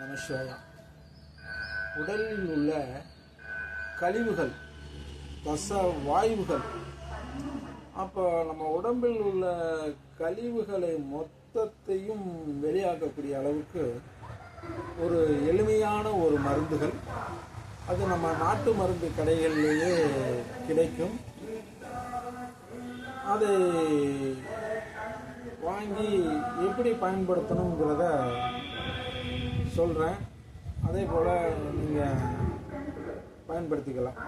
நமசிவாயா. உடலில் உள்ள கழிவுகள், ரச வாயுகள், அப்போ நம்ம உடம்பில் உள்ள கழிவுகளை மொத்தத்தையும் வெளியாக்கக்கூடிய அளவுக்கு ஒரு எளிமையான ஒரு மருந்துகள், அது நம்ம நாட்டு மருந்து கடைகளிலேயே கிடைக்கும். அதை வாங்கி எப்படி பயன்படுத்தணுங்கிறத சொல்கிறேன். அதே போல் நீங்கள் பயன்படுத்திக்கலாம்.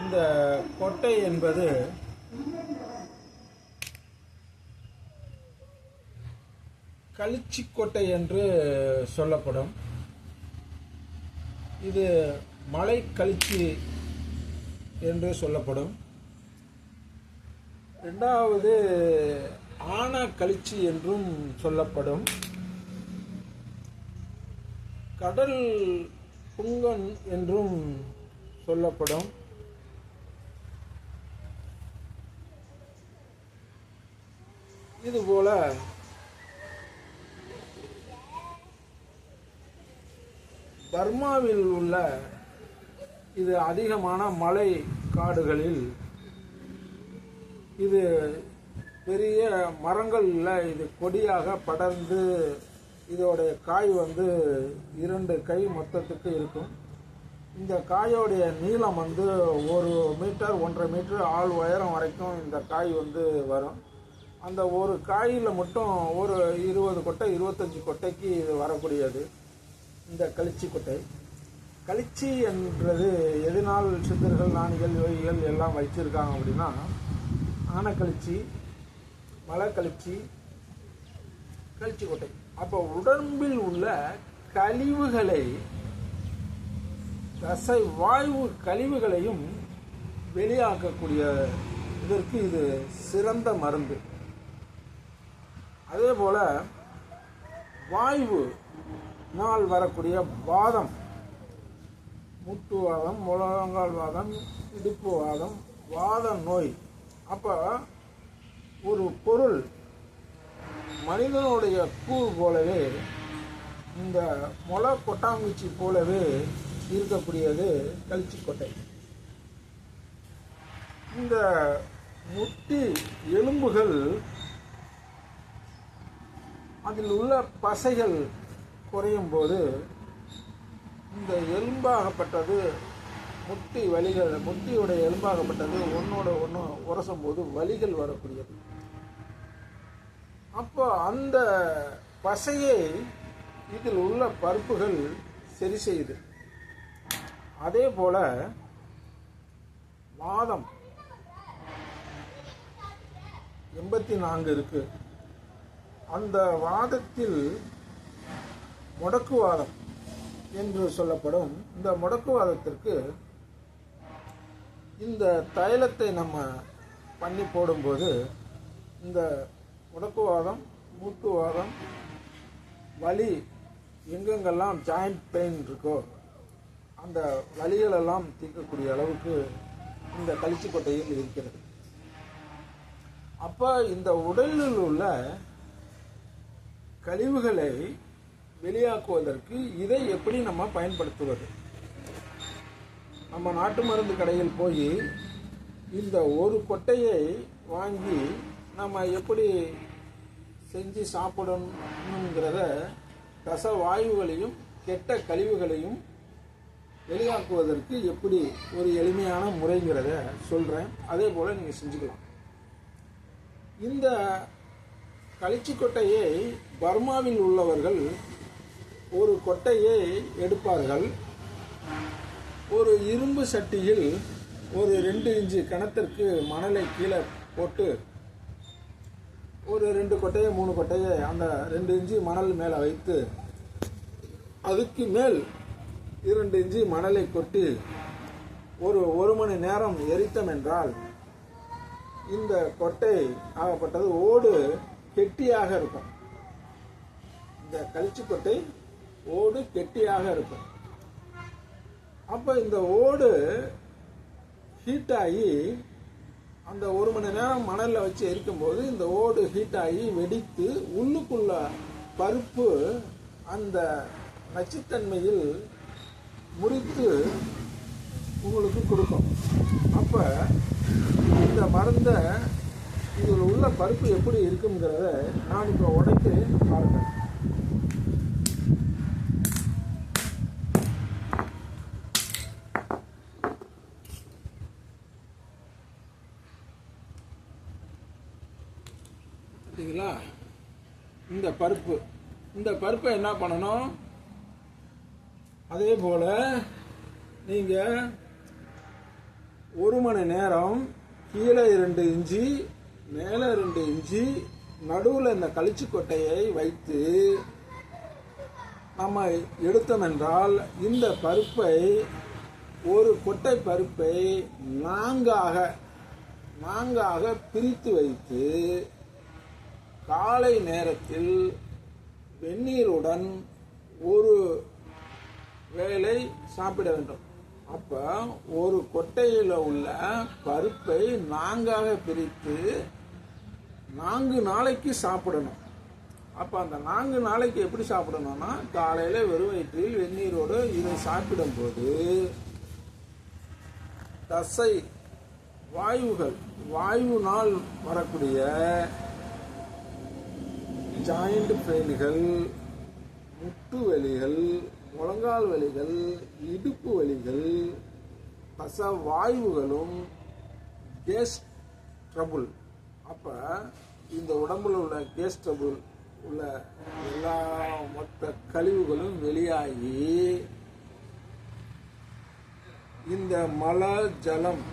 இந்த கொட்டை என்பது களிச்சிக்கொட்டை என்று சொல்லப்படும். இது மலை களிச்சி என்று சொல்லப்படும். இரண்டாவது ஆன களிச்சி என்றும் சொல்லப்படும். கடல் புங்கன் என்றும் சொல்லப்படும். இதுபோல பர்மாவில் உள்ள இது அதிகமான மலை காடுகளில் இது பெரிய மரங்களில் இது கொடியாக படர்ந்து இதோடைய காய் 2 கை மொத்தத்துக்கு இருக்கும். இந்த காயோடைய நீளம் 1 மீட்டர் 1.5 மீட்டர் ஆள் உயரம் வரைக்கும் இந்த காய் வரும். அந்த ஒரு காயில் மட்டும் ஒரு 20 கொட்டை 25 கொட்டைக்கு இது வரக்கூடியது இந்த களிச்சி கொட்டை. களிச்சி என்றது எதனால் சித்தர்கள், ஞானிகள், யோகிகள் எல்லாம் வச்சிருக்காங்க அப்படின்னா, ஆனக்களிச்சி, மலைக்களிச்சி, களிச்சி கொட்டை. அப்போ உடம்பில் உள்ள கழிவுகளை, தசை வாயு கழிவுகளையும் வெளியாக்கக்கூடிய இதற்கு இது சிறந்த மருந்து. அதே போல வாயு நாள் வரக்கூடிய வாதம், முட்டுவாதம், முழங்கால் வாதம், இடுப்பு வாதம், வாத நோய். அப்போ ஒரு பொருள் மனிதனுடைய கூழ் போலவே, இந்த முளை கொட்டாங்குச்சி போலவே இருக்கக்கூடியது களிச்சிக்கொட்டை. இந்த முட்டி எலும்புகள், அதில் உள்ள பசைகள் குறையும் போது இந்த எலும்பாகப்பட்டது, முட்டி வலிகள், முட்டியுடைய எலும்பாகப்பட்டது ஒன்னோட ஒன்று உரசும் போது வலிகள் வரக்கூடியது. அப்போ அந்த பசையை இதில் உள்ள பருப்புகள் சரி செய்யுது. அதே போல வாதம் 84 இருக்கு. அந்த வாதத்தில் முடக்குவாதம் என்று சொல்லப்படும். இந்த முடக்குவாதத்திற்கு இந்த தைலத்தை நம்ம பண்ணி போடும்போது இந்த முடக்குவாதம், மூட்டுவாதம், வலி, எங்கெங்கெல்லாம் ஜாயிண்ட் பெயின் இருக்கோ அந்த வலிகளெல்லாம் தீர்க்கக்கூடிய அளவுக்கு இந்த களிச்சிக்கொட்டையில் இருக்கிறது. அப்போ இந்த உடலில் உள்ள கழிவுகளை வெளியாக்குவதற்கு இதை எப்படி நம்ம பயன்படுத்துவது? நம்ம நாட்டு மருந்து கடையில் போய் இந்த ஒரு கொட்டையை வாங்கி நம்ம எப்படி செஞ்சு சாப்பிடணுங்கிறத, ரச வாயுகளையும் கெட்ட கழிவுகளையும் வெளியாக்குவதற்கு எப்படி ஒரு எளிமையான முறைங்கிறத சொல்கிறேன். அதே போல் நீங்கள் செஞ்சுக்கலாம். இந்த களிச்சிக்கொட்டையை பர்மாவில் உள்ளவர்கள் ஒரு கொட்டையை எடுப்பார்கள். ஒரு இரும்பு சட்டியில் ஒரு 2 இன்ச்சு கணத்திற்கு மணலை கீழே போட்டு ஒரு 2 கொட்டையை 3 கொட்டையை அந்த 2 இன்ச்சு மணல் மேலே வைத்து அதுக்கு மேல் 2 இன்ச்சு மணலை கொட்டி ஒரு மணி நேரம் எரித்தம் என்றால் இந்த கொட்டை ஆகப்பட்டது ஓடு கெட்டியாக இருக்கும். இந்த களிச்சிக்கொட்டை ஓடு கெட்டியாக இருக்கும். அப்போ இந்த ஓடு ஹீட் ஆகி அந்த 1 மணி நேரம் மணலில் வச்சு எரிக்கும்போது இந்த ஓடு ஹீட் ஆகி வெடித்து உள்ளுக்குள்ள பருப்பு அந்த நச்சுத்தன்மையில் முறித்து உங்களுக்கு கொடுக்கும். அப்போ இந்த மருந்தை இதில் உள்ள பருப்பு எப்படி இருக்குங்கிறத நான் இப்போ உடைத்து பாருங்கள். பார்த்தீங்களா? இந்த பருப்பை என்ன பண்ணணும், அதே போல் நீங்கள் 1 மணி நேரம் கீழே 2 இன்ச்சு மேலே 2 இன்ச்சு நடுவில் இந்த களிச்சி கொட்டையை வைத்து நம்ம எடுத்தோம் என்றால் இந்த பருப்பை ஒரு கொட்டை பருப்பை நான்காக பிரித்து வைத்து காலை நேரத்தில் வெந்நீருடன் ஒரு வேளை சாப்பிட வேண்டும். அப்போ ஒரு கொட்டையில் உள்ள பருப்பை 4ஆக பிரித்து 4 நாளைக்கு சாப்பிடணும். அப்போ அந்த 4 நாளைக்கு எப்படி சாப்பிடணும்னா, காலையில் வெறும் வயிற்றில் வெந்நீரோடு இதை சாப்பிடும்போது தசை வாயுனால் வரக்கூடிய ஜாயிண்ட் பெயின்கள், முட்டு வலிகள், முழங்கால் வலிகள், இடுப்பு வலிகள், வாயுகளும் கேஸ் ட்ரபுள், அப்போ இந்த உடம்புல உள்ள கேஸ் ட்ரபுள் உள்ள எல்லா மொத்த கழிவுகளும் வெளியாகி இந்த மல ஜலம்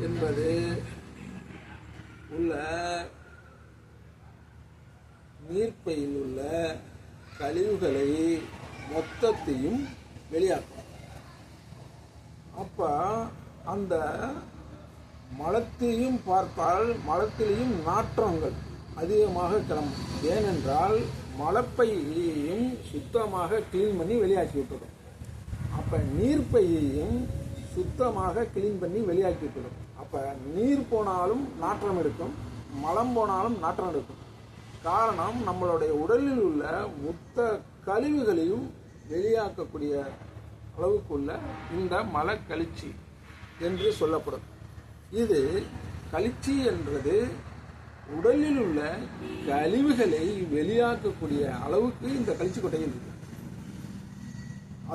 என்பது உள்ள நீர்ப்பையில் உள்ள கழிவுகளை மொத்தத்தையும் வெளியாக்கும். அப்போ அந்த மலத்தையும் பார்த்தால் மலத்திலையும் நாற்றங்கள் அதிகமாக கிளம்பும். ஏனென்றால் மலப்பையையும் சுத்தமாக கிளீன் பண்ணி வெளியாக்கி விட்டுடும். அப்போ நீர்ப்பையையும் சுத்தமாக கிளீன் பண்ணி வெளியாக்கி விட்டுடும். அப்போ நீர் போனாலும் நாற்றம் எடுக்கும், மலம் போனாலும் நாற்றம் எடுக்கும். காரணம், நம்மளுடைய உடலில் உள்ள மொத்த கழிவுகளையும் வெளியாக்கக்கூடிய அளவுக்குள்ள இந்த மலக்கழிச்சி என்று சொல்லப்படும். இது கழிச்சி என்றது உடலில் உள்ள கழிவுகளை வெளியாக்கக்கூடிய அளவுக்கு இந்த கழிச்சி கொட்டையில் இருக்கு.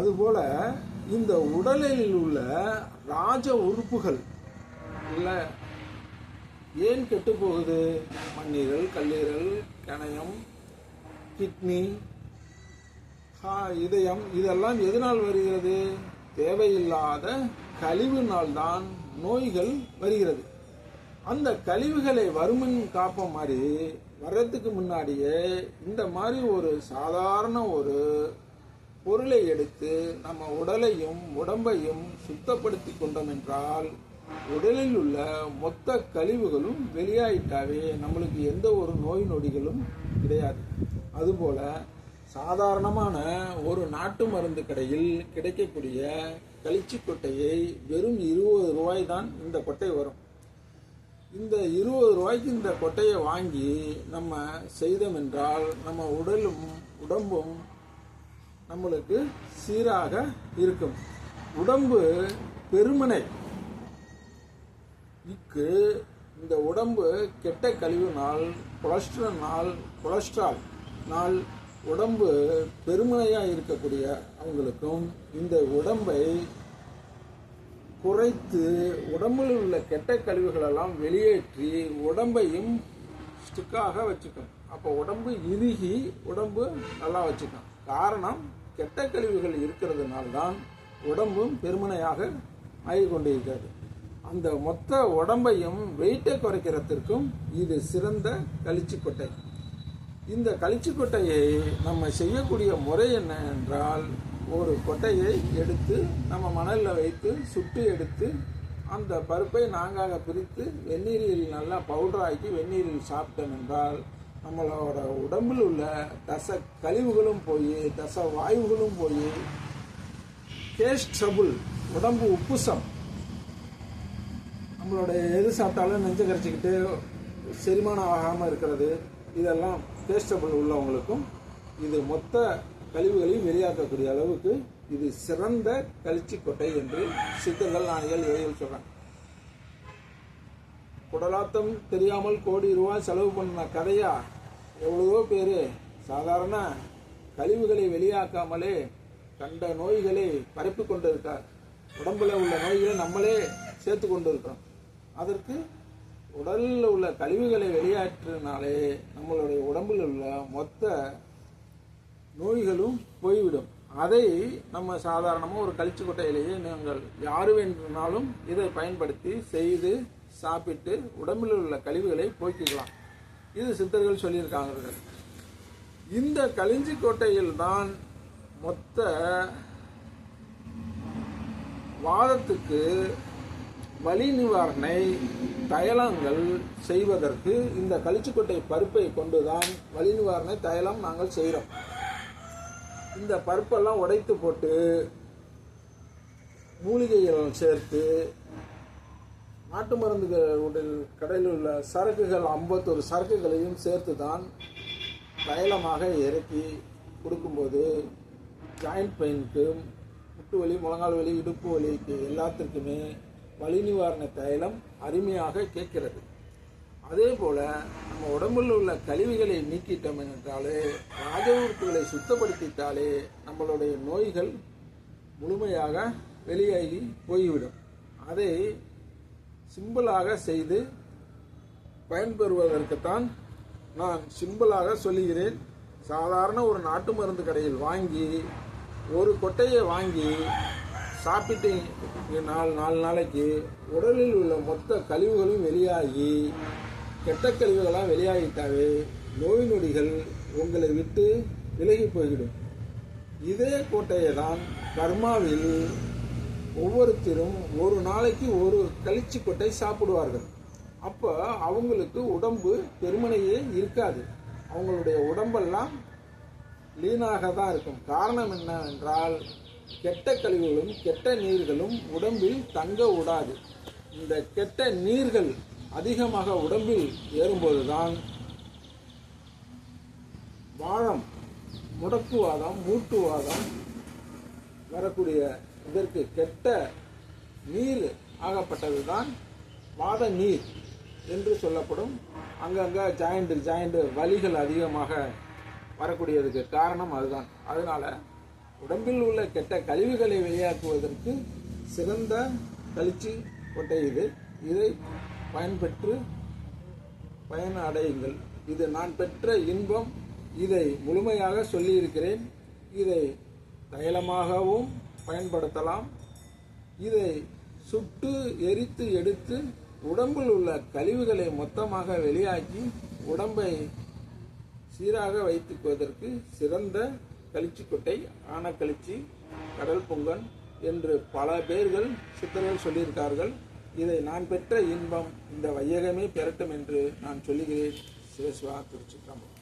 அதுபோல இந்த உடலில் உள்ள ராஜ உறுப்புகள் இல்லை ஏன் கெட்டு போகுது? மண்ணீரல், கல்லீரல், கணையம், கிட்னி, இதயம், இதெல்லாம் எதனால் வருகிறது? தேவையில்லாத கழிவுனால் தான் நோய்கள் வருகிறது. அந்த கழிவுகளை வருமுன் காப்ப மாதிரி வர்றதுக்கு முன்னாடியே இந்த மாதிரி ஒரு சாதாரண ஒரு பொருளை எடுத்து நம்ம உடலையும் உடம்பையும் சுத்தப்படுத்தி கொண்டோம் என்றால் உடலில் உள்ள மொத்த கழிவுகளும் வெளியாயிட்டாவே நம்மளுக்கு எந்த ஒரு நோய் நொடிகளும் கிடையாது. அதுபோல சாதாரணமான ஒரு நாட்டு மருந்து கடையில் கிடைக்கக்கூடிய களிச்சி கொட்டையை வெறும் 20 ரூபாய் தான் இந்த கொட்டை வரும். இந்த 20 ரூபாய்க்கு இந்த கொட்டையை வாங்கி நம்ம செய்தோம் என்றால் நம்ம உடம்பும் நம்மளுக்கு சீராக இருக்கும். உடம்பு பெருமனை இந்த உடம்பு கெட்ட கழிவுனால் கொலஸ்ட்ரால் உடம்பு பெருமனையாக இருக்கக்கூடிய அவங்களுக்கும் இந்த உடம்பை குறைத்து உடம்பில் உள்ள கெட்ட கழிவுகளெல்லாம் வெளியேற்றி உடம்பையும் ஸ்டிக்காக வச்சுக்கும். அப்போ உடம்பு இறுகி உடம்பு நல்லா வச்சுக்கும். காரணம், கெட்ட கழிவுகள் இருக்கிறதுனால்தான் உடம்பும் பெருமனையாக ஆகிக்கொண்டிருக்கிறது. அந்த மொத்த உடம்பையும் வெயிட்டை குறைக்கிறதுக்கும் இது சிறந்த களிச்சி கொட்டை. இந்த களிச்சி கொட்டையை நம்ம செய்யக்கூடிய முறை என்ன என்றால், ஒரு கொட்டையை எடுத்து நம்ம மணலில் வைத்து சுட்டு எடுத்து அந்த பருப்பை 4ஆக பிரித்து வெந்நீரில் நல்லா பவுடராக்கி வெந்நீரில் சாப்பிட்டோம் என்றால் நம்மளோட உடம்பில் உள்ள தச கழிவுகளும் போய் வாயுகளும் போய் கேஸ் ட்ரபுள், உடம்பு உப்புசம், நம்மளுடைய எது சாப்பிட்டாலும் நெஞ்சை கரைச்சிக்கிட்டு செரிமானம் ஆகாமல் இருக்கிறது, இதெல்லாம் டேஸ்டபிள் உள்ளவங்களுக்கும் இது மொத்த கழிவுகளையும் வெளியாக்கக்கூடிய அளவுக்கு இது சிறந்த கழிச்சி கொட்டை என்று சித்தர்கள் ஞானிகள் இவைகள் சொல்றாங்க. குடலாத்தம் தெரியாமல் கோடி ரூபாய் செலவு பண்ண கதையா எவ்வளவோ பேர் சாதாரண கழிவுகளை வெளியாக்காமலே கண்ட நோய்களை பரப்பி கொண்டு இருக்கார். உடம்புல உள்ள நோய்களை நம்மளே சேர்த்து கொண்டு இருக்கிறோம். அதற்கு உடலில் உள்ள கழிவுகளை வெளியாற்றினாலே நம்மளுடைய உடம்பில் உள்ள மொத்த நோய்களும் போய்விடும். அதை நம்ம சாதாரணமாக ஒரு கழிச்சு கொட்டையிலேயே நீங்கள் யாரு வேண்டுமானாலும் இதை பயன்படுத்தி செய்து சாப்பிட்டு உடம்பில் உள்ள கழிவுகளை போக்கிக்கலாம். இது சித்தர்கள் சொல்லியிருக்காங்க. இந்த கழிஞ்சி கொட்டையில் தான் மொத்த வாதத்துக்கு வலி நிவாரணை தைலங்கள் செய்வதற்கு இந்த கழிச்சுக்கொட்டை பருப்பை கொண்டுதான் வலி நிவாரணை தைலம் நாங்கள் செய்கிறோம். இந்த பருப்பெல்லாம் உடைத்து போட்டு மூலிகைகள் சேர்த்து நாட்டு மருந்துகள் கடையில் உள்ள சரக்குகள் 51 சரக்குகளையும் சேர்த்து தான் தைலமாக இறக்கி கொடுக்கும்போது ஜாயிண்ட் பெயினுக்கு, முட்டு வலி, முழங்கால் வலி, இடுப்பு வலிக்கு எல்லாத்திற்குமே வலி நிவாரண தைலம் அருமையாக கேட்கிறது. அதே போல் நம்ம உடம்பில் உள்ள கழிவுகளை நீக்கிட்டோம் என்றாலே, ராஜ உறுப்புகளை சுத்தப்படுத்திட்டாலே நம்மளுடைய நோய்கள் முழுமையாக வெளியாகி போய்விடும். அதை சிம்பிளாக செய்து பயன்பெறுவதற்குத்தான் நான் சிம்பிளாக சொல்லுகிறேன். சாதாரண ஒரு நாட்டு மருந்து கடையில் வாங்கி ஒரு கொட்டையை வாங்கி சாப்பிட்டு 4 நாளைக்கு உடலில் உள்ள மொத்த கழிவுகளும் வெளியாகி கெட்ட கழிவுகளாக வெளியாகிட்டாவே நோய் நொடிகள் உங்களை விட்டு விலகி போய்விடும். இதே கோட்டையை தான் கர்மாவில் ஒவ்வொருத்தரும் ஒரு நாளைக்கு ஒரு கழிச்சி கொட்டை சாப்பிடுவார்கள். அப்போ அவங்களுக்கு உடம்பு பெருமனையே இருக்காது. அவங்களுடைய உடம்பெல்லாம் லீனாக தான் இருக்கும். காரணம் என்னவென்றால் கெட்ட கழிவுகளும் கெட்ட நீர்களும் உடம்பில் தங்க விடாது. இந்த கெட்ட நீர்கள் அதிகமாக உடம்பில் ஏறும்போதுதான் வாதம், முடக்குவாதம், மூட்டுவாதம் வரக்கூடிய இதற்கு கெட்ட நீர் ஆகப்பட்டதுதான் வாத நீர் என்று சொல்லப்படும். அங்கங்கே ஜாயிண்ட் வலிகள் அதிகமாக வரக்கூடியதுக்கு காரணம் அதுதான். அதனால உடம்பில் உள்ள கெட்ட கழிவுகளை வெளியாக்குவதற்கு சிறந்த கழிச்சி கொட்டை இது. இதை பயன்பெற்று பயன் அடையுங்கள். இது நான் பெற்ற இன்பம். இதை முழுமையாக சொல்லியிருக்கிறேன். இதை தைலமாகவும் பயன்படுத்தலாம். இதை சுட்டு எரித்து எடுத்து உடம்பில் உள்ள கழிவுகளை மொத்தமாக வெளியாக்கி உடம்பை சீராக வைத்துக்குவதற்கு சிறந்த கழிச்சி கொட்டை ஆனக்கழிச்சி, கடல் பொங்கன் என்று பல பேர்கள் சித்தர்கள் சொல்லியிருக்கார்கள். இதை நான் பெற்ற இன்பம் இந்த வையகமே பெறட்டும் என்று நான் சொல்லுகிறேன். சிவசிவா, திருச்சிற்றம்பலம்.